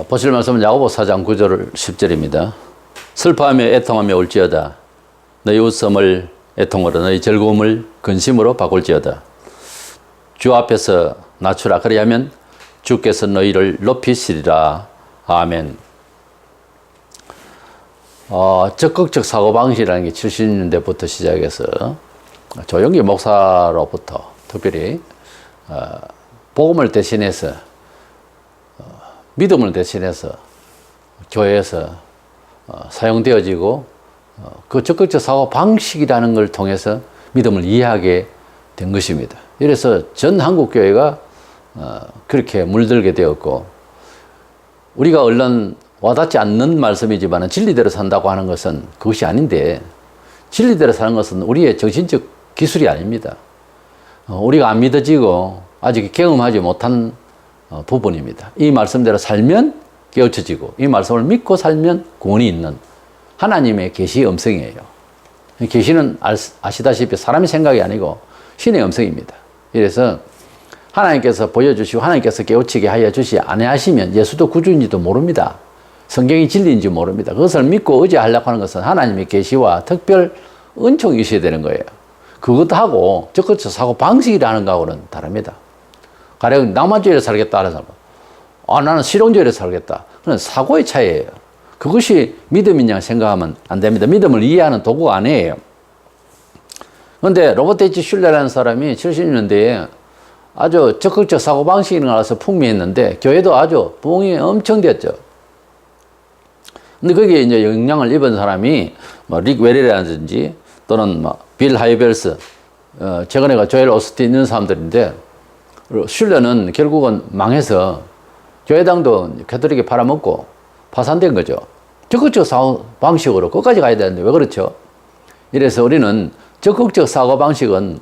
보실 말씀은 야고보 4장 9절 10절입니다. 슬퍼하며 애통하며 올지어다. 너희 웃음을 애통으로 너희 즐거움을 근심으로 바꿀지어다. 주 앞에서 낮추라. 그리하면 주께서 너희를 높이시리라. 아멘. 적극적 사고방식이라는 게 70년대부터 시작해서 조영기 목사로부터 특별히 복음을 대신해서 믿음을 대신해서 교회에서 사용되어지고 그 적극적 사고방식이라는 걸 통해서 믿음을 이해하게 된 것입니다. 이래서 전 한국교회가 그렇게 물들게 되었고, 우리가 얼른 와닿지 않는 말씀이지만 진리대로 산다고 하는 것은 그것이 아닌데, 진리대로 사는 것은 우리의 정신적 기술이 아닙니다. 우리가 안 믿어지고 아직 경험하지 못한 부분입니다. 이 말씀대로 살면 깨우쳐지고, 이 말씀을 믿고 살면 구원이 있는 하나님의 계시의 음성이에요. 계시는 아시다시피 사람의 생각이 아니고 신의 음성입니다. 그래서 하나님께서 보여주시고 하나님께서 깨우치게 하여 주시 아니하시면 예수도 구주인지도 모릅니다. 성경이 진리인지 모릅니다. 그것을 믿고 의지하려고 하는 것은 하나님의 계시와 특별 은총이 있어야 되는 거예요. 그것도 하고 적극적 사고 방식이라는 거하고는 다릅니다. 가령 낭만주의로 살겠다 하는 사람, 나는 실용주의로 살겠다. 그건 사고의 차이예요. 그것이 믿음이냐 생각하면 안 됩니다. 믿음을 이해하는 도구가 아니에요. 그런데 로버트 H. 슐레라는 사람이 70년대에 아주 적극적 사고방식을 알아서 풍미했는데 교회도 아주 부흥이 엄청 됐죠. 근데 거기에 이제 영향을 입은 사람이 릭 웰이라든지 또는 빌 하이벨스, 최근에 조엘 오스틴 있는 사람들인데, 슐레는 결국은 망해서 교회당도 가톨릭에 팔아먹고 파산된 거죠. 적극적 사고방식으로 끝까지 가야 되는데 왜 그렇죠? 이래서 우리는 적극적 사고방식은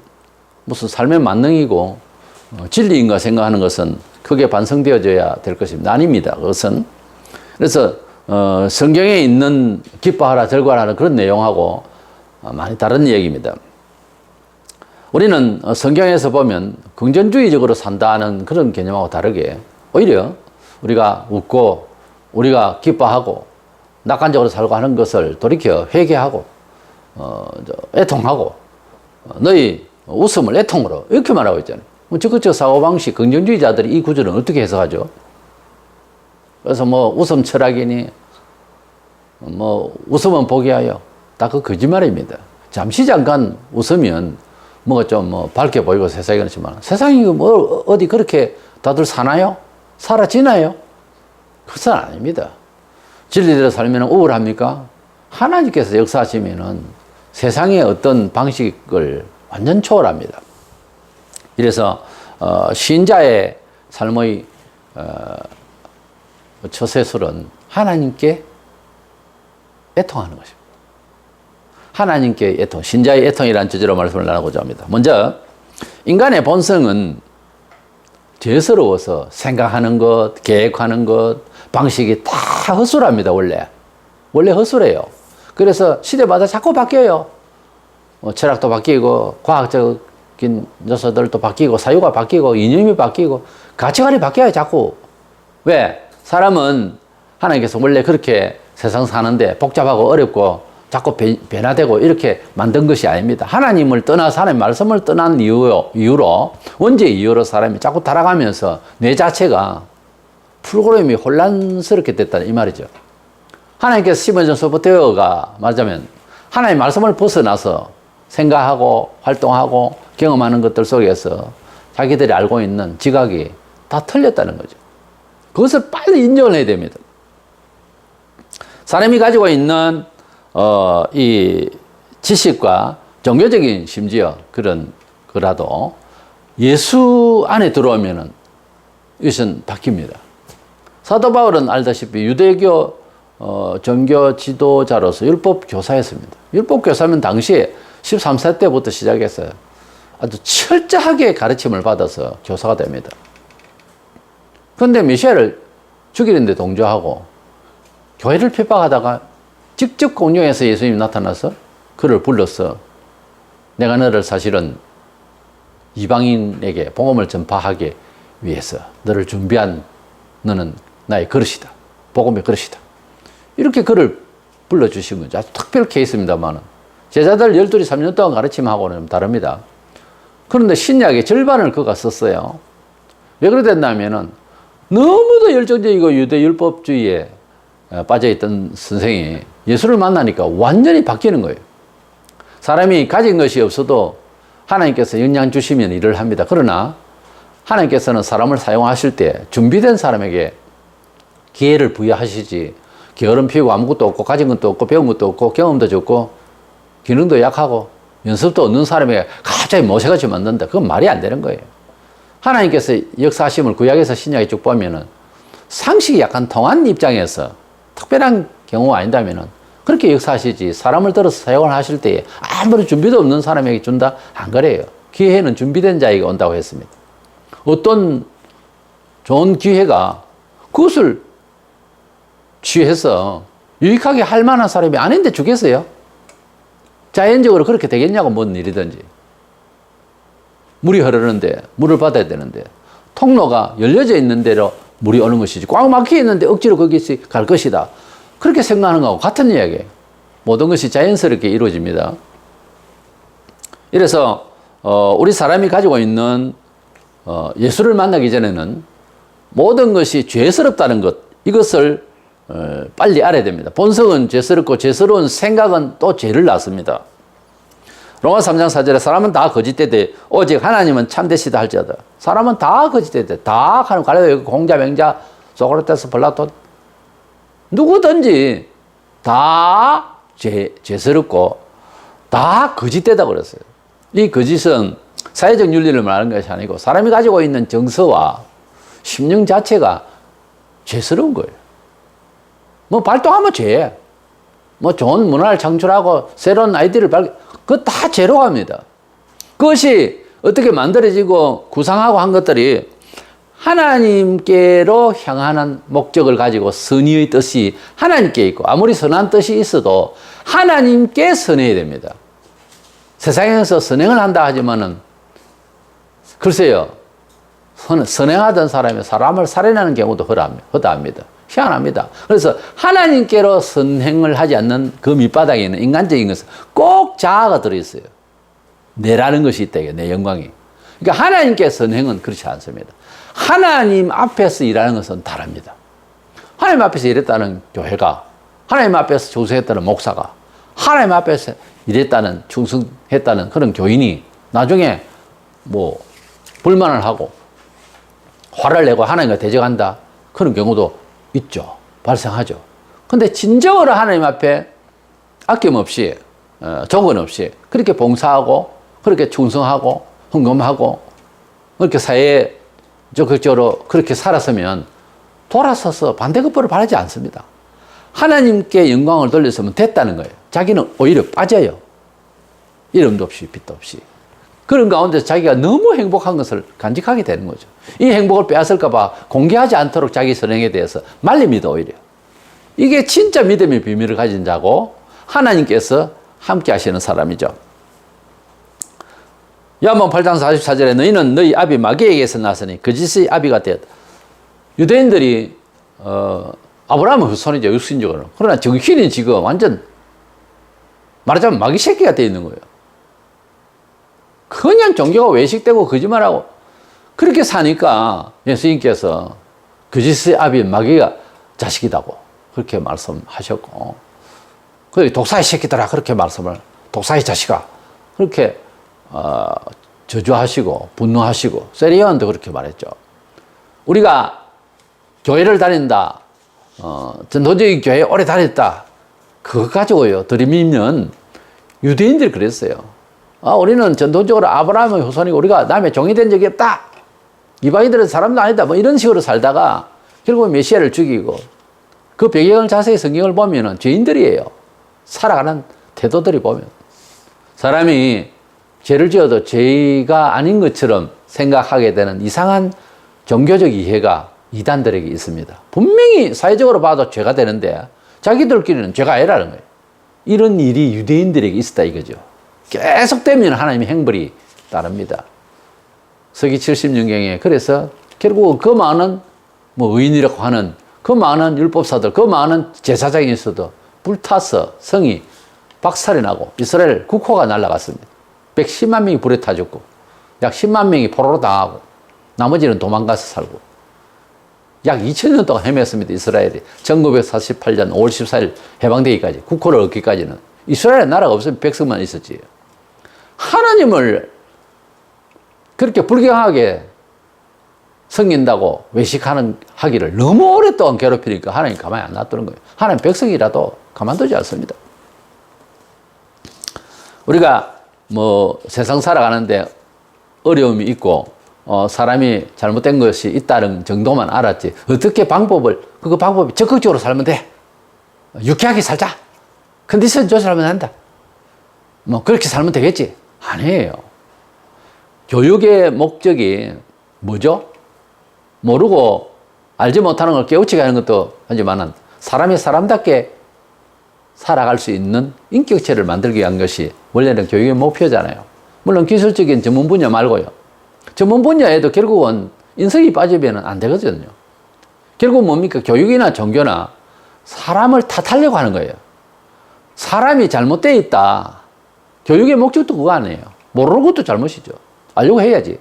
무슨 삶의 만능이고 진리인가 생각하는 것은 크게 반성되어져야 될 것입니다. 아닙니다. 그것은. 그래서 성경에 있는 기뻐하라 즐거워하라는 그런 내용하고 많이 다른 얘기입니다. 우리는 성경에서 보면 긍정주의적으로 산다는 그런 개념하고 다르게 오히려 우리가 웃고 우리가 기뻐하고 낙관적으로 살고 하는 것을 돌이켜 회개하고 애통하고 너희 웃음을 애통으로 이렇게 말하고 있잖아요. 적극적 사고방식 긍정주의자들이 이 구절은 어떻게 해석하죠? 그래서 웃음 철학이니 웃음은 포기하여 다 그 거짓말입니다. 잠시 잠깐 웃으면 뭐가 좀 밝게 보이고 세상이 그렇지만 세상이 어디 그렇게 다들 사나요? 사라지나요? 그것은 아닙니다. 진리대로 살면 우울합니까? 하나님께서 역사하시면은 세상의 어떤 방식을 완전 초월합니다. 이래서 신자의 삶의 처세술은 하나님께 애통하는 것입니다. 하나님께 애통, 신자의 애통이라는 주제로 말씀을 나누고자 합니다. 먼저 인간의 본성은 죄스러워서 생각하는 것, 계획하는 것, 방식이 다 허술합니다. 원래 허술해요. 그래서 시대마다 자꾸 바뀌어요. 철학도 바뀌고 과학적인 요소들도 바뀌고 사유가 바뀌고 이념이 바뀌고 가치관이 바뀌어요. 자꾸. 왜? 사람은 하나님께서 원래 그렇게 세상 사는데 복잡하고 어렵고 자꾸 변화되고 이렇게 만든 것이 아닙니다. 하나님을 떠나서 하나님의 말씀을 떠난 이유로 원죄의 이유로 사람이 자꾸 타락하면서 뇌 자체가 프로그램이 혼란스럽게 됐다 이 말이죠. 하나님께서 심어준 소프트웨어가 말하자면 하나님의 말씀을 벗어나서 생각하고 활동하고 경험하는 것들 속에서 자기들이 알고 있는 지각이 다 틀렸다는 거죠. 그것을 빨리 인정을 해야 됩니다. 사람이 가지고 있는 이 지식과 종교적인 심지어 그런 거라도 예수 안에 들어오면은 이것은 바뀝니다. 사도 바울은 알다시피 유대교 종교 지도자로서 율법 교사였습니다. 율법 교사면 당시에 13세 때부터 시작해서 아주 철저하게 가르침을 받아서 교사가 됩니다. 그런데 미셸을 죽이는데 동조하고 교회를 핍박하다가 직접 공중에서 예수님이 나타나서 그를 불러서 내가 너를 사실은 이방인에게 복음을 전파하기 위해서 너를 준비한 너는 나의 그릇이다. 복음의 그릇이다. 이렇게 그를 불러주신 거죠. 아주 특별 케이스입니다만은. 제자들 12이 3년 동안 가르침하고는 좀 다릅니다. 그런데 신약의 절반을 그가 썼어요. 왜 그랬냐면은 너무도 열정적이고 유대 율법주의에 빠져있던 선생이 예수를 만나니까 완전히 바뀌는 거예요. 사람이 가진 것이 없어도 하나님께서 영향 주시면 일을 합니다. 그러나 하나님께서는 사람을 사용하실 때 준비된 사람에게 기회를 부여하시지, 게으름 피우고 아무것도 없고 가진 것도 없고 배운 것도 없고 경험도 적고 기능도 약하고 연습도 없는 사람에게 갑자기 모세같이 만든다. 그건 말이 안 되는 거예요. 하나님께서 역사하심을 구약에서 신약에 쭉 보면은 상식이 약간 통한 입장에서 특별한 경우가 아닌다면은 그렇게 역사하시지, 사람을 들어서 사용을 하실 때에 아무런 준비도 없는 사람에게 준다? 안 그래요. 기회는 준비된 자에게 온다고 했습니다. 어떤 좋은 기회가 그것을 취해서 유익하게 할 만한 사람이 아닌데 주겠어요? 자연적으로 그렇게 되겠냐고, 뭔 일이든지. 물이 흐르는데 물을 받아야 되는데 통로가 열려져 있는 대로 물이 오는 것이지, 꽉 막혀 있는데 억지로 거기서 갈 것이다, 그렇게 생각하는 거하고 같은 이야기예요. 모든 것이 자연스럽게 이루어집니다. 이래서 우리 사람이 가지고 있는 예수를 만나기 전에는 모든 것이 죄스럽다는 것, 이것을 빨리 알아야 됩니다. 본성은 죄스럽고 죄스러운 생각은 또 죄를 낳습니다. 로마 3장 4절에 사람은 다 거짓되되 오직 하나님은 참되시다 할지어다. 사람은 다 거짓되되, 다 하는 갈릴레오 공자 맹자 소크라테스 플라톤 누구든지 다 죄스럽고 다 거짓되다 그랬어요. 이 거짓은 사회적 윤리를 말하는 것이 아니고 사람이 가지고 있는 정서와 심령 자체가 죄스러운 거예요. 뭐 발동하면 죄, 뭐 좋은 문화를 창출하고 새로운 아이디어를 그거 다 죄로 합니다. 그것이 어떻게 만들어지고 구상하고 한 것들이 하나님께로 향하는 목적을 가지고 선의의 뜻이 하나님께 있고, 아무리 선한 뜻이 있어도 하나님께 선해야 됩니다. 세상에서 선행을 한다 하지만은 글쎄요, 선행하던 사람이 사람을 살해하는 경우도 허다합니다. 희한합니다. 그래서 하나님께로 선행을 하지 않는 그 밑바닥에 있는 인간적인 것은 꼭 자아가 들어있어요. 내라는 것이 있다, 이게 내 영광이. 그러니까 하나님께 선행은 그렇지 않습니다. 하나님 앞에서 일하는 것은 다릅니다. 하나님 앞에서 일했다는 교회가, 하나님 앞에서 조수했다는 목사가, 하나님 앞에서 일했다는, 충성했다는 그런 교인이 나중에 뭐 불만을 하고 화를 내고 하나님과 대적한다, 그런 경우도 있죠. 발생하죠. 근데 진정으로 하나님 앞에 아낌없이, 조건 없이 그렇게 봉사하고 그렇게 충성하고 헌금하고 그렇게 사회에 적극적으로 그렇게 살았으면 돌아서서 반대급부를 바라지 않습니다. 하나님께 영광을 돌렸으면 됐다는 거예요. 자기는 오히려 빠져요. 이름도 없이 빛도 없이. 그런 가운데 자기가 너무 행복한 것을 간직하게 되는 거죠. 이 행복을 빼앗을까 봐 공개하지 않도록 자기 선행에 대해서 말립니다, 오히려. 이게 진짜 믿음의 비밀을 가진 자고 하나님께서 함께 하시는 사람이죠. 요한복음 8장 44절에 너희는 너희 아비 마귀에게서 났으니 거짓의 아비가 되었다. 유대인들이 아브라함은 후손이죠, 육신적으로. 그러나 정신이 지금 완전 말하자면 마귀 새끼가 되어 있는 거예요. 그냥 종교가 외식되고 거짓말하고 그렇게 사니까 예수님께서 거짓의 아비 마귀가 자식이라고 그렇게 말씀하셨고, 그 독사의 새끼들아 그렇게 말씀을, 독사의 자식아 그렇게 저주하시고 분노하시고, 세리요한도 그렇게 말했죠. 우리가 교회를 다닌다, 전도적인 교회에 오래 다녔다, 그거 가지고요 들이밀면 유대인들이 그랬어요. 우리는 전통적으로 아브라함의 후손이고 우리가 남의 종이 된 적이 없다, 이방인들은 사람도 아니다, 뭐 이런 식으로 살다가 결국 메시아를 죽이고, 그 배경을 자세히 성경을 보면은 죄인들이에요. 살아가는 태도들이 보면 사람이 죄를 지어도 죄가 아닌 것처럼 생각하게 되는 이상한 종교적 이해가 이단들에게 있습니다. 분명히 사회적으로 봐도 죄가 되는데 자기들끼리는 죄가 아니라는 거예요. 이런 일이 유대인들에게 있었다 이거죠. 계속되면 하나님의 행벌이 따릅니다. 서기 70년경에 그래서 결국 그 많은 뭐 의인이라고 하는 그 그 많은 율법사들, 그 많은 제사장이 있어도 불타서 성이 박살이 나고 이스라엘 국호가 날아갔습니다. 110만 명이 불에 타 죽고 약 10만 명이 포로로 당하고 나머지는 도망가서 살고 약 2000년 동안 헤맸습니다. 이스라엘이 1948년 5월 14일 해방되기까지 국호를 얻기까지는 이스라엘 나라가 없으면 백성만 있었지. 하나님을 그렇게 불경하게 섬긴다고 하기를 너무 오랫동안 괴롭히니까 하나님 가만히 안 놔두는 거예요. 하나님 백성이라도 가만두지 않습니다. 우리가 세상 살아가는데 어려움이 있고 사람이 잘못된 것이 있다는 정도만 알았지 어떻게 그 방법이 적극적으로 살면 돼. 유쾌하게 살자. 컨디션 조절하면 한다. 그렇게 살면 되겠지. 아니에요. 교육의 목적이 뭐죠? 모르고 알지 못하는 걸 깨우치게 하는 것도 하지만은 사람이 사람답게 살아갈 수 있는 인격체를 만들기 위한 것이 원래는 교육의 목표잖아요. 물론 기술적인 전문 분야 말고요. 전문 분야에도 결국은 인성이 빠지면 안 되거든요. 결국 뭡니까? 교육이나 종교나 사람을 탓하려고 하는 거예요. 사람이 잘못되어 있다. 교육의 목적도 그거 아니에요. 모르는 것도 잘못이죠. 알려고 해야지.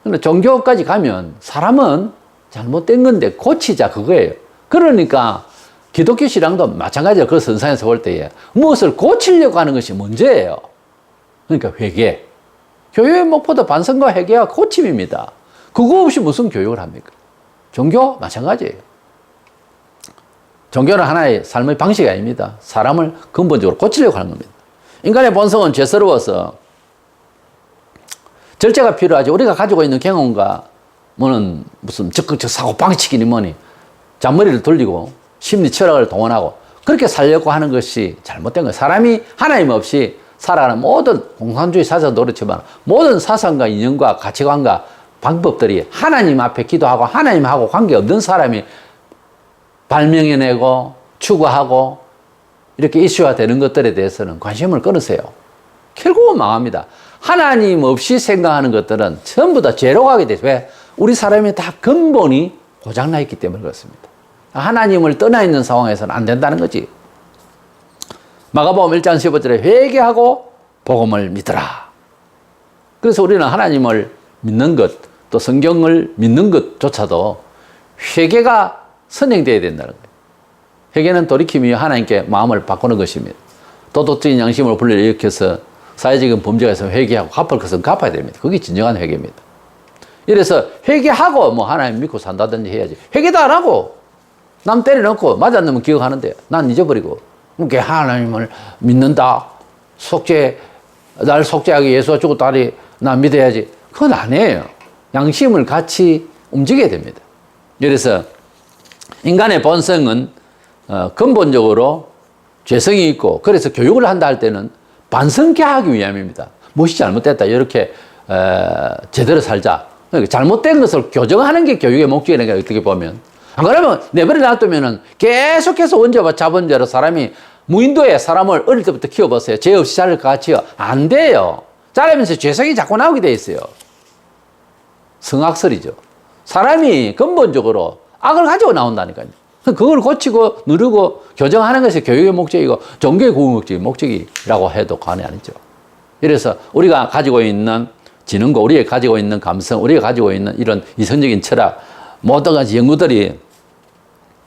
근데 종교까지 가면 사람은 잘못된 건데 고치자 그거예요. 그러니까 기독교 신앙도 마찬가지로 그 선상에서 볼 때에 무엇을 고치려고 하는 것이 문제예요. 그러니까 회개. 교육의 목표도 반성과 회개와 고침입니다. 그거 없이 무슨 교육을 합니까? 종교 마찬가지예요. 종교는 하나의 삶의 방식이 아닙니다. 사람을 근본적으로 고치려고 하는 겁니다. 인간의 본성은 죄스러워서 절제가 필요하지. 우리가 가지고 있는 경험과 무슨 적극적 사고 방치기니 뭐니 잔머리를 돌리고 심리 철학을 동원하고 그렇게 살려고 하는 것이 잘못된 거예요. 사람이 하나님 없이 살아가는 모든 공산주의 사상도 그렇지만 모든 사상과 인연과 가치관과 방법들이 하나님 앞에 기도하고 하나님하고 관계없는 사람이 발명해내고 추구하고 이렇게 이슈화 되는 것들에 대해서는 관심을 끊으세요. 결국은 망합니다. 하나님 없이 생각하는 것들은 전부 다 죄로 가게 돼서 왜? 우리 사람이 다 근본이 고장나 있기 때문에 그렇습니다. 하나님을 떠나 있는 상황에서는 안 된다는 거지. 마가복음 1장 15절에 회개하고 복음을 믿으라. 그래서 우리는 하나님을 믿는 것, 또 성경을 믿는 것조차도 회개가 선행되어야 된다는 거예요. 회개는 돌이킴이요 하나님께 마음을 바꾸는 것입니다. 도덕적인 양심을 불러일으켜서 사회적인 범죄가 있으면 회개하고 갚을 것은 갚아야 됩니다. 그게 진정한 회개입니다. 이래서 회개하고 하나님 믿고 산다든지 해야지. 회개도 안 하고 남 때려놓고 맞았으면 기억하는데 난 잊어버리고 그렇게 하나님을 믿는다. 날 속죄하기 예수가 죽었다니 나 믿어야지. 그건 아니에요. 양심을 같이 움직여야 됩니다. 그래서 인간의 본성은 근본적으로 죄성이 있고 그래서 교육을 한다 할 때는 반성케 하기 위함입니다. 무엇이 잘못됐다. 이렇게 제대로 살자. 그러니까 잘못된 것을 교정하는 게 교육의 목적이라는 게 어떻게 보면. 안 그러면 내버려 놔두면은 계속해서 원죄와 자본죄로 사람이 무인도에 사람을 어릴 때부터 키워보세요. 죄 없이 자랄 것 같이요. 안 돼요. 자라면서 죄성이 자꾸 나오게 돼 있어요. 성악설이죠. 사람이 근본적으로 악을 가지고 나온다니까요. 그걸 고치고 누르고 교정하는 것이 교육의 목적이고 종교의 목적이라고 해도 과언이 아니죠. 그래서 우리가 가지고 있는 지능과 우리가 가지고 있는 감성, 우리가 가지고 있는 이런 이성적인 철학, 모든 가지 연구들이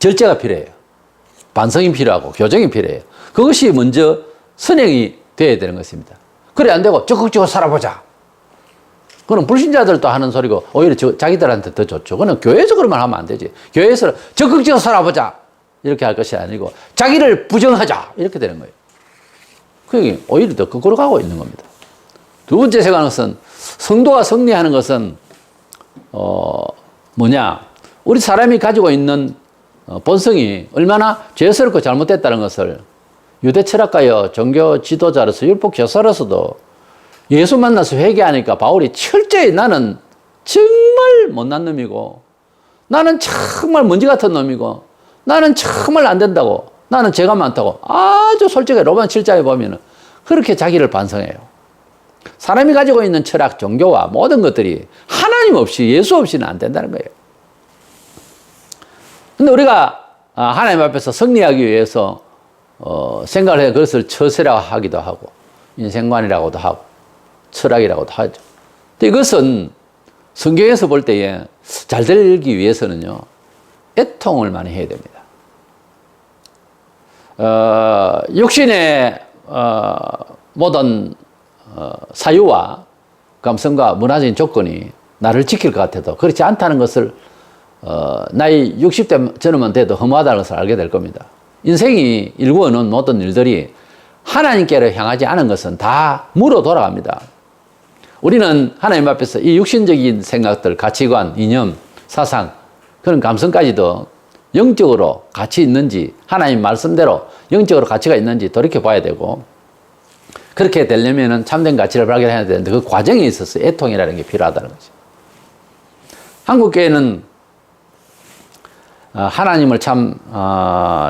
절제가 필요해요. 반성이 필요하고 교정이 필요해요. 그것이 먼저 선행이 되어야 되는 것입니다. 그래 안 되고 적극적으로 살아보자. 그건 불신자들도 하는 소리고 오히려 자기들한테 더 좋죠. 그건 교회에서 그러면 하면 안 되지. 교회에서 적극적으로 살아보자. 이렇게 할 것이 아니고 자기를 부정하자. 이렇게 되는 거예요. 그게 오히려 더 거꾸로 가고 있는 겁니다. 두 번째 생각하는 것은 성도가 승리하는 것은 우리 사람이 가지고 있는 본성이 얼마나 죄스럽고 잘못됐다는 것을 유대 철학가요 종교 지도자로서 율법 교사로서도 예수 만나서 회개하니까 바울이 철저히 나는 정말 못난 놈이고 나는 정말 먼지 같은 놈이고 나는 정말 안 된다고 나는 죄가 많다고 아주 솔직하게 로마서 7장에 보면 그렇게 자기를 반성해요. 사람이 가지고 있는 철학, 종교와 모든 것들이 하나님 없이 예수 없이는 안 된다는 거예요. 근데 우리가 하나님 앞에서 승리하기 위해서 생각을 해 그것을 처세라고 하기도 하고 인생관이라고도 하고 철학이라고도 하죠. 근데 이것은 성경에서 볼 때에 잘 되기 위해서는요, 애통을 많이 해야 됩니다. 육신의 모든 사유와 감성과 문화적인 조건이 나를 지킬 것 같아도 그렇지 않다는 것을 나이 60대 전후만 돼도 허무하다는 것을 알게 될 겁니다. 인생이 일구어는 모든 일들이 하나님께로 향하지 않은 것은 다 무로 돌아갑니다. 우리는 하나님 앞에서 이 육신적인 생각들, 가치관, 이념, 사상, 그런 감성까지도 영적으로 가치 있는지, 하나님 말씀대로 영적으로 가치가 있는지 돌이켜봐야 되고, 그렇게 되려면 참된 가치를 발견해야 되는데 그 과정에 있어서 애통이라는 게 필요하다는 거죠. 한국교회는 하나님을 참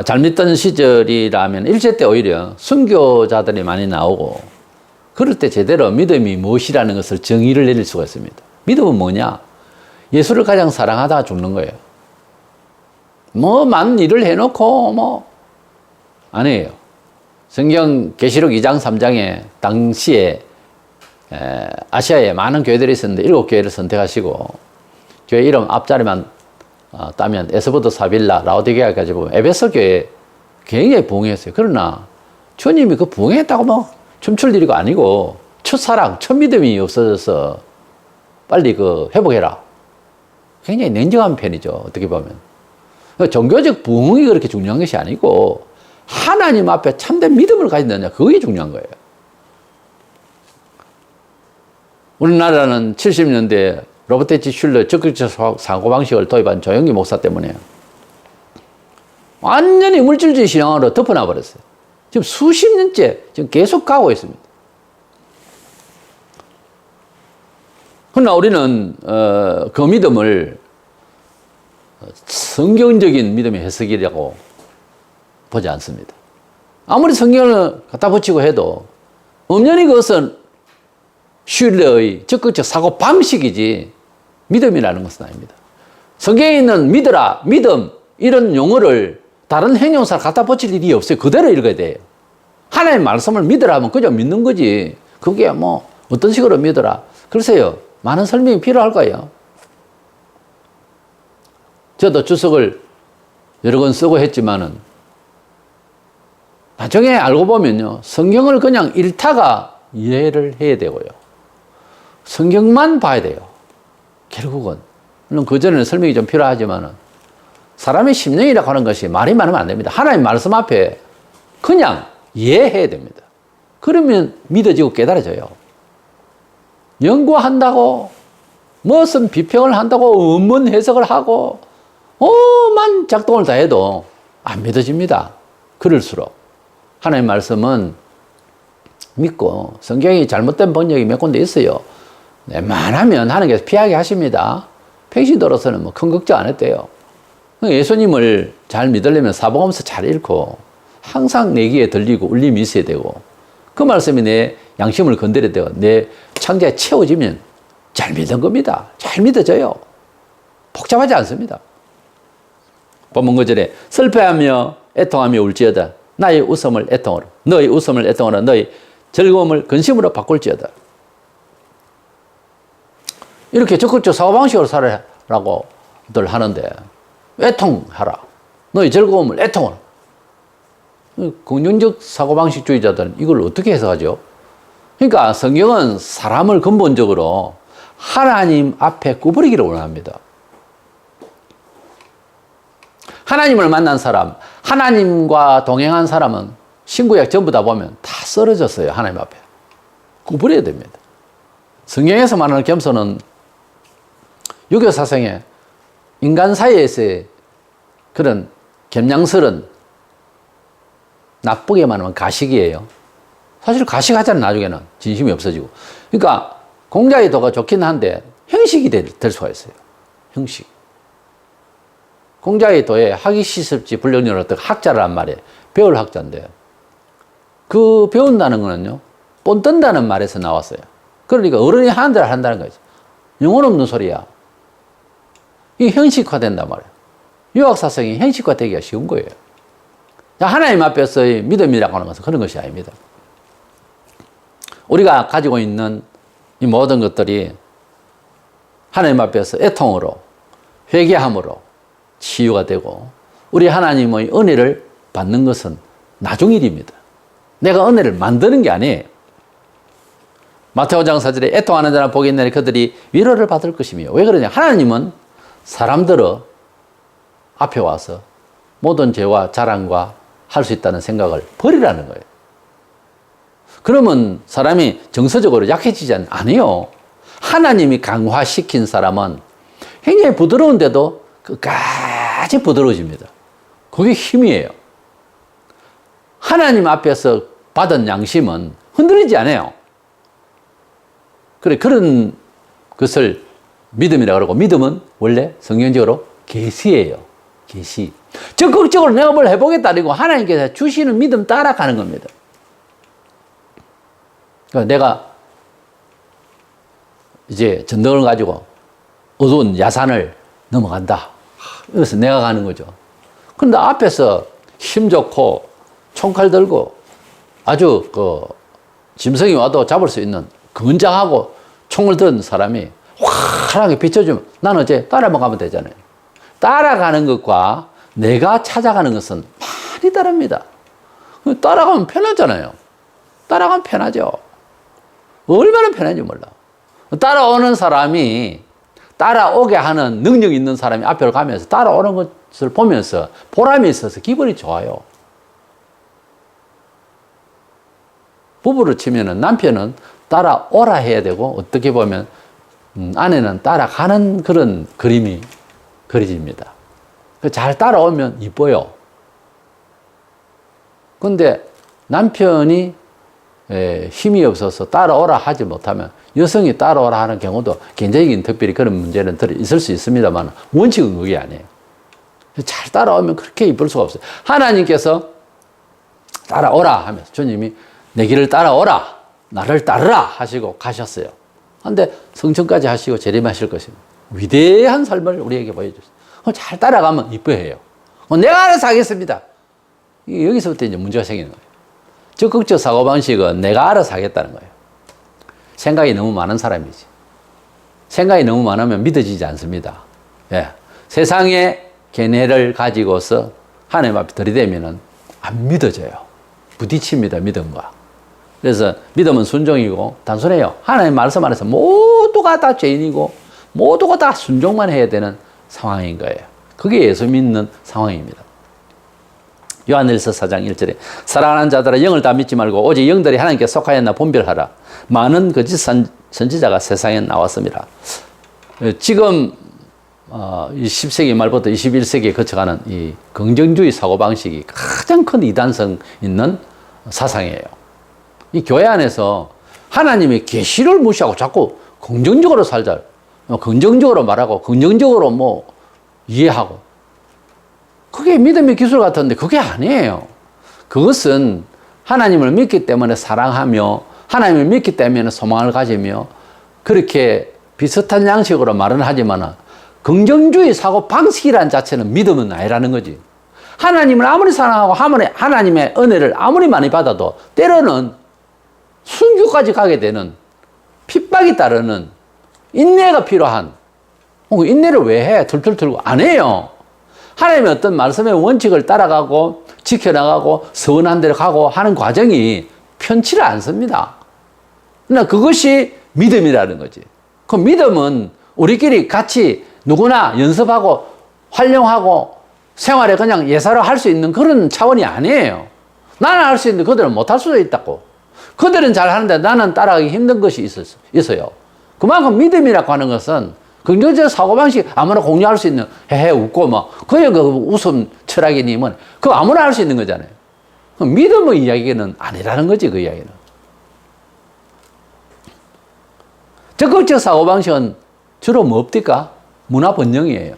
잘 믿던 시절이라면 일제 때 오히려 순교자들이 많이 나오고, 그럴 때 제대로 믿음이 무엇이라는 것을 정의를 내릴 수가 있습니다. 믿음은 뭐냐? 예수를 가장 사랑하다가 죽는 거예요. 많은 일을 해놓고 아니에요. 성경 계시록 2장 3장에 당시에 아시아에 많은 교회들이 있었는데 7교회를 선택하시고, 교회 이름 앞자리만 따면 에스보드, 사빌라, 라오디게아까지 보면 에베소 교회 굉장히 부흥했어요. 그러나 주님이 그 부흥했다고 춤출 일이 아니고 첫사랑, 첫 믿음이 없어져서 빨리 회복해라. 굉장히 냉정한 편이죠. 어떻게 보면. 종교적 부흥이 그렇게 중요한 것이 아니고 하나님 앞에 참된 믿음을 가진다냐, 그게 중요한 거예요. 우리나라는 70년대 로버트 H. 슐러 적극적 사고방식을 도입한 조영기 목사 때문에 완전히 물질주의 신앙으로 덮어놔 버렸어요. 지금 수십 년째 지금 계속 가고 있습니다. 그러나 우리는 그 믿음을 성경적인 믿음의 해석이라고 보지 않습니다. 아무리 성경을 갖다 붙이고 해도 엄연히 그것은 슐러의 적극적 사고 방식이지 믿음이라는 것은 아닙니다. 성경에 있는 믿으라, 믿음 이런 용어를 다른 형용사를 갖다 붙일 일이 없어요. 그대로 읽어야 돼요. 하나님의 말씀을 믿으라 하면 그저 믿는 거지. 그게 어떤 식으로 믿으라. 글쎄요, 많은 설명이 필요할 거예요. 저도 주석을 여러 권 쓰고 했지만은 나중에 알고 보면요, 성경을 그냥 읽다가 이해를 해야 되고요, 성경만 봐야 돼요. 결국은. 물론 그전에는 설명이 좀 필요하지만은 사람의 심령이라고 하는 것이 말이 많으면 안 됩니다. 하나님 말씀 앞에 그냥 이해해야 됩니다. 그러면 믿어지고 깨달아져요. 연구한다고, 무슨 비평을 한다고, 음문 해석을 하고, 오만 작동을 다 해도 안 믿어집니다. 그럴수록 하나님 말씀은 믿고, 성경이 잘못된 번역이 몇 군데 있어요. 웬만하면 하나님께서 피하게 하십니다. 평신도로서는 큰 걱정 안 했대요. 예수님을 잘 믿으려면 사복음서 잘 읽고 항상 내 귀에 들리고 울림이 있어야 되고, 그 말씀이 내 양심을 건드려야 되고 내 창자에 채워지면 잘 믿은 겁니다. 잘 믿어져요. 복잡하지 않습니다. 본문 구절에 슬퍼하며 애통하며 울지어다. 나의 웃음을 애통으로, 너의 웃음을 애통으로, 너의 즐거움을 근심으로 바꿀지어다. 이렇게 적극적 사고방식으로 살아라고들 하는데, 애통하라. 너의 즐거움을 애통하라. 긍정적 사고방식주의자들은 이걸 어떻게 해석하죠? 그러니까 성경은 사람을 근본적으로 하나님 앞에 구부리기를 원합니다. 하나님을 만난 사람, 하나님과 동행한 사람은 신구약 전부 다 보면 다 쓰러졌어요. 하나님 앞에. 구부려야 됩니다. 성경에서 말하는 겸손은 유교 사상에 인간 사이에서의 그런 겸양스런, 나쁘게 말하면 가식이에요. 사실 가식하잖아요. 나중에는 진심이 없어지고. 그러니까 공자의 도가 좋긴 한데 형식이 될 수가 있어요. 형식. 공자의 도에 학이시습지 불륜이라고 학자란 말이에요. 배울 학자인데, 그 배운다는 거는요, 본 뜬다는 말에서 나왔어요. 그러니까 어른이 하는 대로 한다는 거죠. 영혼 없는 소리야. 이게 형식화된단 말이에요. 유학사성이 현실화되기가 쉬운 거예요. 하나님 앞에서의 믿음이라고 하는 것은 그런 것이 아닙니다. 우리가 가지고 있는 이 모든 것들이 하나님 앞에서 애통으로, 회개함으로 치유가 되고, 우리 하나님의 은혜를 받는 것은 나중 일입니다. 내가 은혜를 만드는 게 아니에요. 마태오 장 4절에 애통하는 자는 복이 있나니 그들이 위로를 받을 것이며, 왜 그러냐? 하나님은 사람들의 앞에 와서 모든 죄와 자랑과 할 수 있다는 생각을 버리라는 거예요. 그러면 사람이 정서적으로 약해지지 않아요. 하나님이 강화시킨 사람은 굉장히 부드러운데도 끝까지 부드러워집니다. 그게 힘이에요. 하나님 앞에서 받은 양심은 흔들리지 않아요. 그런 것을 믿음이라고 그러고, 믿음은 원래 성경적으로 계시예요. 계시. 적극적으로 내가 뭘 해보겠다 아니고 하나님께서 주시는 믿음 따라가는 겁니다. 그러니까 내가 이제 전등을 가지고 어두운 야산을 넘어간다. 그래서 내가 가는 거죠. 그런데 앞에서 힘 좋고 총칼 들고 아주 짐승이 와도 잡을 수 있는 건장하고 총을 든 사람이 환하게 비춰주면 나는 이제 따라만 가면 되잖아요. 따라가는 것과 내가 찾아가는 것은 많이 다릅니다. 따라가면 편하잖아요. 따라가면 편하죠. 얼마나 편한지 몰라. 따라오는 사람이, 따라오게 하는 능력 있는 사람이 앞으로 가면서 따라오는 것을 보면서 보람이 있어서 기분이 좋아요. 부부를 치면은 남편은 따라오라 해야 되고, 어떻게 보면 아내는 따라가는 그런 그림이 그려집니다. 잘 따라오면 이뻐요. 근데 남편이 힘이 없어서 따라오라 하지 못하면 여성이 따라오라 하는 경우도 굉장히 특별히 그런 문제는 있을 수 있습니다만 원칙은 그게 아니에요. 잘 따라오면 그렇게 이쁠 수가 없어요. 하나님께서 따라오라 하면서 주님이 내 길을 따라오라, 나를 따르라 하시고 가셨어요. 그런데 성천까지 하시고 재림하실 것입니다. 위대한 삶을 우리에게 보여주셨어요. 잘 따라가면 이뻐해요. 내가 알아서 하겠습니다. 여기서부터 이제 문제가 생기는 거예요. 적극적 사고방식은 내가 알아서 하겠다는 거예요. 생각이 너무 많은 사람이지. 생각이 너무 많으면 믿어지지 않습니다. 예. 세상의 견해를 가지고서 하나님 앞에 들이대면은 안 믿어져요. 부딪힙니다, 믿음과. 그래서 믿음은 순종이고 단순해요. 하나님 말씀 안에서 모두가 다 죄인이고 모두가 다 순종만 해야 되는 상황인 거예요. 그게 예수 믿는 상황입니다. 요한일서 4장 1절에 사랑하는 자들아 영을 다 믿지 말고 오직 영들이 하나님께 속하였나 분별하라. 많은 거짓 선지자가 세상에 나왔습니다. 지금 10세기 말부터 21세기에 거쳐가는 이 긍정주의 사고방식이 가장 큰 이단성 있는 사상이에요. 이 교회 안에서 하나님의 계시를 무시하고 자꾸 긍정적으로 살자, 긍정적으로 말하고 긍정적으로 뭐 이해하고, 그게 믿음의 기술 같은데 그게 아니에요. 그것은 하나님을 믿기 때문에 사랑하며 하나님을 믿기 때문에 소망을 가지며 그렇게 비슷한 양식으로 말은 하지만 긍정주의 사고 방식이라는 자체는 믿음은 아니라는 거지. 하나님을 아무리 사랑하고 하나님의 은혜를 아무리 많이 받아도 때로는 순교까지 가게 되는 핍박이 따르는 인내가 필요한, 인내를 왜 해? 툴툴 틀고 안 해요. 하나님의 어떤 말씀의 원칙을 따라가고 지켜나가고 서운한 대로 가고 하는 과정이 편치를 않습니다. 그러나 그것이 믿음이라는 거지. 그 믿음은 우리끼리 같이 누구나 연습하고 활용하고 생활에 그냥 예사로 할 수 있는 그런 차원이 아니에요. 나는 할 수 있는데 그들은 못할 수도 있다고. 그들은 잘 하는데 나는 따라가기 힘든 것이 있어요. 그만큼 믿음이라고 하는 것은 긍정적 사고방식 아무나 공유할 수 있는, 헤헤 웃고 뭐 그게 그 웃음 철학이님은 그거 아무나 할 수 있는 거잖아요. 믿음의 이야기는 아니라는 거지. 그 이야기는 적극적 사고방식은 주로 뭡니까? 문화 번영이에요.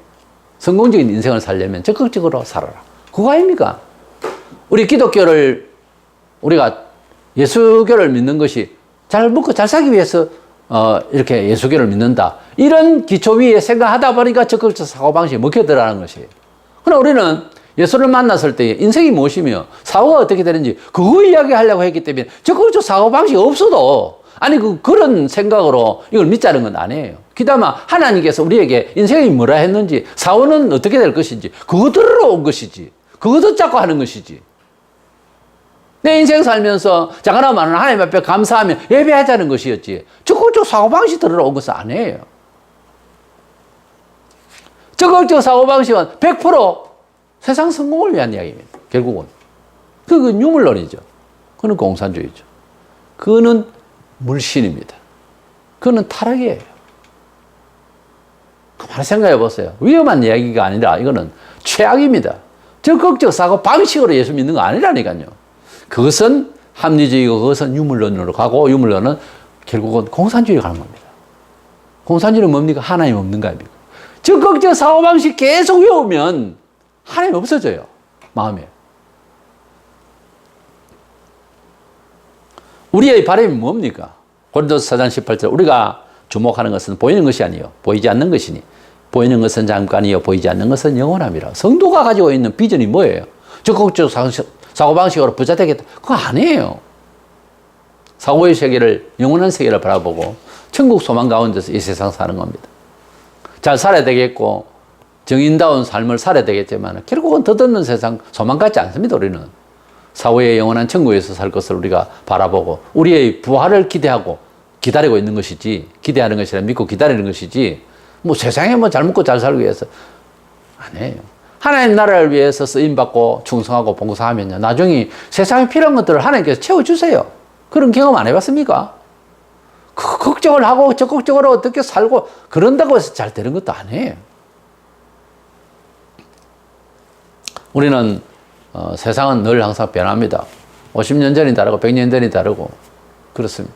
성공적인 인생을 살려면 적극적으로 살아라, 그거 아닙니까? 우리 기독교를, 우리가 예수교를 믿는 것이 잘 먹고 잘 살기 위해서 이렇게 예수교를 믿는다, 이런 기초 위에 생각하다 보니까 적극적 사고방식이 먹혀들어가는 것이에요. 그러나 우리는 예수를 만났을 때 인생이 무엇이며 사고가 어떻게 되는지 그거 이야기하려고 했기 때문에 적극적 사고방식이 없어도 아니 그런 생각으로 이걸 믿자는 건 아니에요. 기다마 하나님께서 우리에게 인생이 뭐라 했는지 사고는 어떻게 될 것인지 그거 들으러 온 것이지 그거 듣자고 하는 것이지. 내 인생 살면서 작거나 많은 하나님 앞에 감사하며 예배하자는 것이었지 적극적 사고방식 들으러 온 것은 아니에요. 적극적 사고방식은 100% 세상 성공을 위한 이야기입니다. 결국은. 그건 유물론이죠. 그건 공산주의죠. 그거는 물신입니다. 그거는 타락이에요. 가만히 생각해 보세요. 위험한 이야기가 아니라 이거는 최악입니다. 적극적 사고방식으로 예수 믿는 거 아니라니까요. 그것은 합리주의고 그것은 유물론으로 가고 유물론은 결국은 공산주의로 가는 겁니다. 공산주의는 뭡니까? 하나님 없는 거 아닙니까? 적극적 사고방식 계속 외우면 하나님 없어져요. 마음에. 우리의 바람이 뭡니까? 고린도서 4장 18절 우리가 주목하는 것은 보이는 것이 아니요 보이지 않는 것이니 보이는 것은 잠깐이요 보이지 않는 것은 영원함이라. 성도가 가지고 있는 비전이 뭐예요? 적극적 사고방식으로 부자 되겠다. 그거 아니에요. 사고의 세계를 영원한 세계를 바라보고 천국 소망 가운데서 이 세상 사는 겁니다. 잘 살아야 되겠고 정인다운 삶을 살아야 되겠지만 결국은 덧없는 세상 소망 같지 않습니다. 우리는 사후의 영원한 천국에서 살 것을 우리가 바라보고 우리의 부활을 기대하고 기다리고 있는 것이지 기대하는 것이라 믿고 기다리는 것이지 뭐 세상에 뭐 잘 먹고 잘 살기 위해서 아니에요. 하나님 나라를 위해서 쓰임받고 충성하고 봉사하면요 나중에 세상에 필요한 것들을 하나님께서 채워주세요. 그런 경험 안 해봤습니까? 걱정을 하고 적극적으로 어떻게 살고 그런다고 해서 잘 되는 것도 아니에요. 우리는 세상은 늘 항상 변합니다. 50년 전이 다르고 100년 전이 다르고 그렇습니다.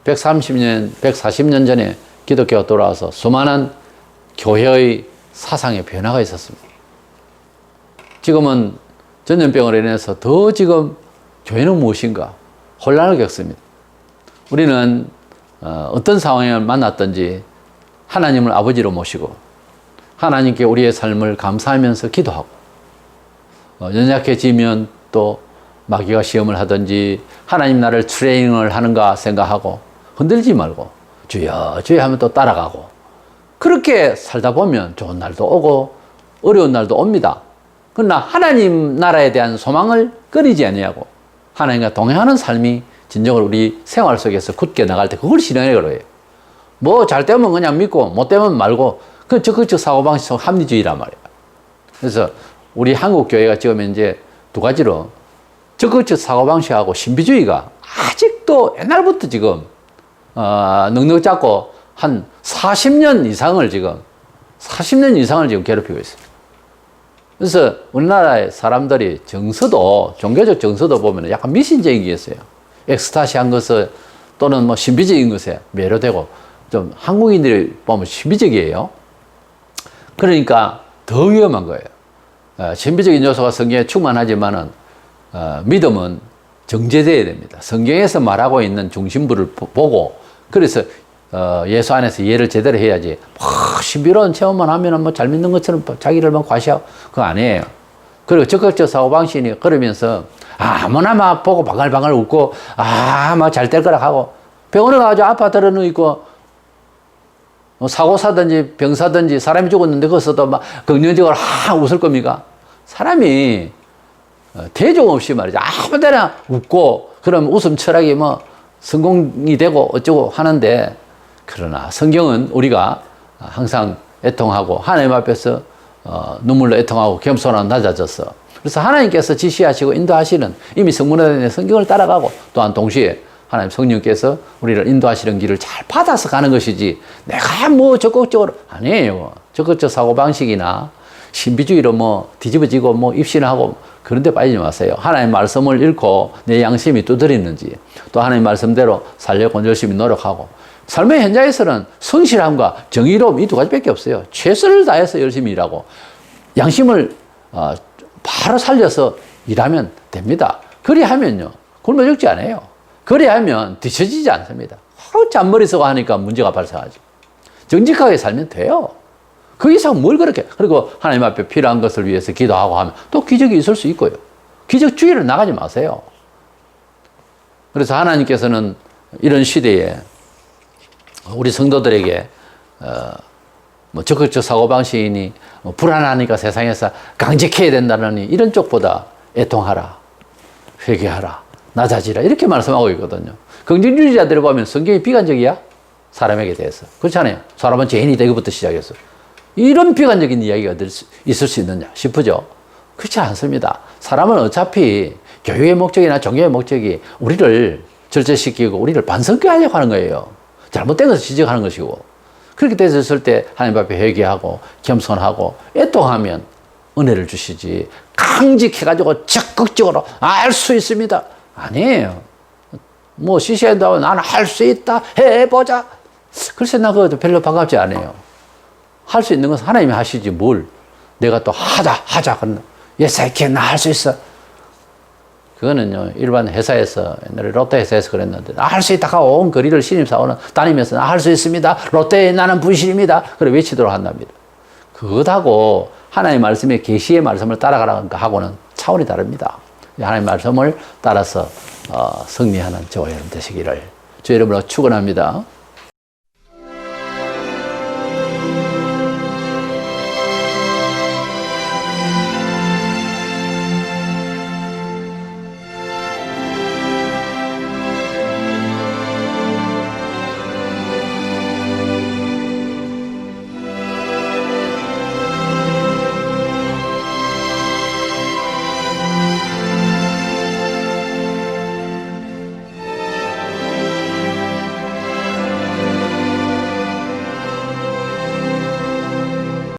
130년, 140년 전에 기독교가 돌아와서 수많은 교회의 사상의 변화가 있었습니다. 지금은 전염병으로 인해서 더 지금 교회는 무엇인가 혼란을 겪습니다. 우리는 어떤 상황을 만났든지 하나님을 아버지로 모시고 하나님께 우리의 삶을 감사하면서 기도하고 연약해지면 또 마귀가 시험을 하든지 하나님 나를 트레이닝을 하는가 생각하고 흔들지 말고 주여 주여 하면 또 따라가고 그렇게 살다 보면 좋은 날도 오고 어려운 날도 옵니다. 그러나 하나님 나라에 대한 소망을 끊이지 아니하고 하나님과 동행하는 삶이 진정으로 우리 생활 속에서 굳게 나갈 때 그걸 실현하려고 해요. 뭐 잘 되면 그냥 믿고 못 되면 말고 그 적극적 사고방식 합리주의란 말이에요. 그래서 우리 한국 교회가 지금 이제 두 가지로 적극적 사고방식하고 신비주의가 아직도 옛날부터 지금 넉넉 잡고 한 40년 이상을 지금 괴롭히고 있어요. 그래서 우리나라의 사람들이 정서도 종교적 정서도 보면 약간 미신적인 게 있어요. 엑스타시한 것을 또는 뭐 신비적인 것에 매료되고 좀 한국인들이 보면 신비적이에요. 그러니까 더 위험한 거예요. 신비적인 요소가 성경에 충만하지만은 믿음은 정제되어야 됩니다. 성경에서 말하고 있는 중심부를 보고 그래서 예수 안에서 이해를 제대로 해야지 신비로운 체험만 하면은 뭐 잘 믿는 것처럼 자기를 막 과시하고 그거 아니에요. 그리고 적극적 사고방식이 그러면서 아무나 막 보고 방글방글 웃고 막 잘 될 거라 하고 병원에 가서 아파트를 누이고 사고 사든지 병 사든지 사람이 죽었는데 거기서도 막 긍정적으로 웃을 겁니까? 사람이 대중 없이 말이죠. 아무 데나 웃고 그럼 웃음 철학이 뭐 성공이 되고 어쩌고 하는데 그러나 성경은 우리가 항상 애통하고 하나님 앞에서 눈물로 애통하고 겸손하고 낮아져서 그래서 하나님께서 지시하시고 인도하시는 이미 성문에 성경을 따라가고 또한 동시에 하나님 성령께서 우리를 인도하시는 길을 잘 받아서 가는 것이지 내가 뭐 적극적으로 아니에요. 적극적 사고방식이나 신비주의로 뭐 뒤집어지고 뭐 입신하고 그런 데 빠지지 마세요. 하나님 말씀을 읽고 내 양심이 두드리는지 또 하나님 말씀대로 살려고 열심히 노력하고 삶의 현장에서는 성실함과 정의로움 이 두 가지밖에 없어요. 최선을 다해서 열심히 일하고 양심을 바로 살려서 일하면 됩니다. 그리하면요 굶어 죽지 않아요. 그리하면 뒤처지지 않습니다. 하루 잔머리 쓰고 하니까 문제가 발생하죠. 정직하게 살면 돼요. 그 이상 뭘 그렇게. 그리고 하나님 앞에 필요한 것을 위해서 기도하고 하면 또 기적이 있을 수 있고요. 기적주의를 나가지 마세요. 그래서 하나님께서는 이런 시대에 우리 성도들에게 뭐 적극적 사고방식이니 불안하니까 세상에서 강직해야 된다느니 이런 쪽보다 애통하라, 회개하라, 낮아지라 이렇게 말씀하고 있거든요. 긍정주의자들을 보면 성경이 비관적이야? 사람에게 대해서. 그렇잖아요. 사람은 죄인이 되기부터 시작해서. 이런 비관적인 이야기가 있을 수 있느냐 싶으죠. 그렇지 않습니다. 사람은 어차피 교육의 목적이나 종교의 목적이 우리를 절제시키고 우리를 반성하려고 하는 거예요. 잘못된 것을 지적하는 것이고. 그렇게 됐을 때 하나님 앞에 회개하고 겸손하고 애통하면 은혜를 주시지 강직해가지고 적극적으로 알 수 있습니다. 아니에요. 뭐 CCN도 하면 나는 할 수 있다 해보자. 글쎄 나 그것도 별로 반갑지 않아요. 할 수 있는 것은 하나님이 하시지 뭘 내가 또 하자 그러나 예사이키야 나 할 수 있어. 그거는요 일반 회사에서 옛날에 롯데 회사에서 그랬는데 나 할 수 있다 하고 온 거리를 신입사원은 다니면서 나 할 수 있습니다. 롯데에 나는 분실입니다. 그래 외치도록 한답니다. 그것하고 하나님의 말씀의 계시의 말씀을 따라가는 거하고는 차원이 다릅니다. 하나님의 말씀을 따라서 승리하는 저와 여러분 되시기를 주 여러분으로 축원합니다.